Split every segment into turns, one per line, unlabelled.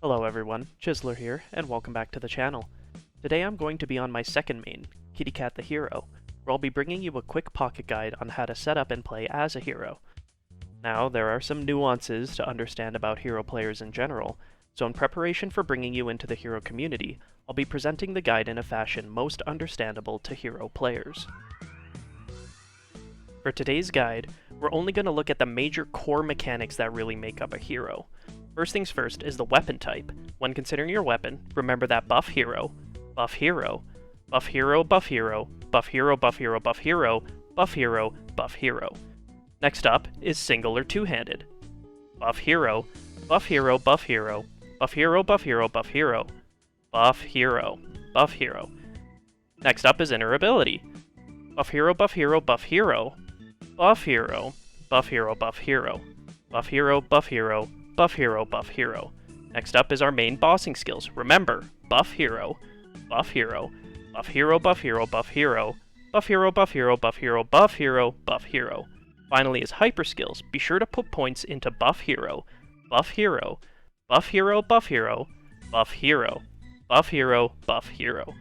Hello everyone, Chisler here, and welcome back to the channel. Today I'm going to be on my second main, Kitty Cat the Hero, where I'll be bringing you a quick pocket guide on how to set up and play as a hero. Now, there are some nuances to understand about hero players in general, so in preparation for bringing you into the hero community, I'll be presenting the guide in a fashion most understandable to hero players. For today's guide, we're only going to look at the major core mechanics that really make up a hero. First things first is the weapon type. When considering your weapon, remember that buff hero, buff hero, buff hero, buff hero, buff hero, buff hero, buff hero, buff hero, buff hero. Next up is single or two-handed. Buff hero, buff hero, buff hero, buff hero, buff hero, buff hero, buff hero, buff hero. Next up is inner ability. Buff hero, buff hero, buff hero, buff hero, buff hero, buff hero, buff hero, buff hero, buff hero, buff hero. Next up is our main bossing skills. Remember, buff hero, buff hero, buff hero, buff hero, buff hero, buff hero, buff hero, buff hero, buff hero, buff hero. Finally is hyper skills. Be sure to put points into buff hero, buff hero, buff hero, buff hero, buff hero, buff hero, buff hero.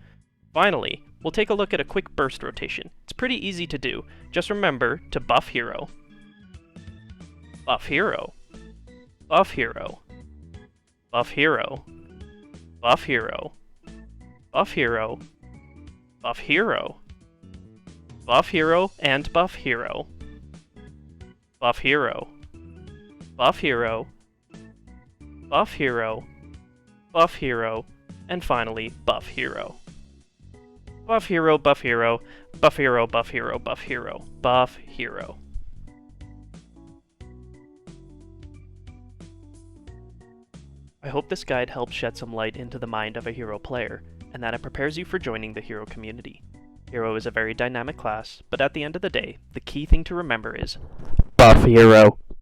Finally, we'll take a look at a quick burst rotation. It's pretty easy to do. Just remember to buff hero, buff hero, buff hero, buff hero, buff hero, buff hero, buff hero, buff hero, and buff hero, buff hero, buff hero, buff hero, buff hero, and finally buff hero. Buff hero, buff hero, buff hero, buff hero, buff hero, buff hero. I hope this guide helps shed some light into the mind of a hero player, and that it prepares you for joining the hero community. Hero is a very dynamic class, but at the end of the day, the key thing to remember is buff hero.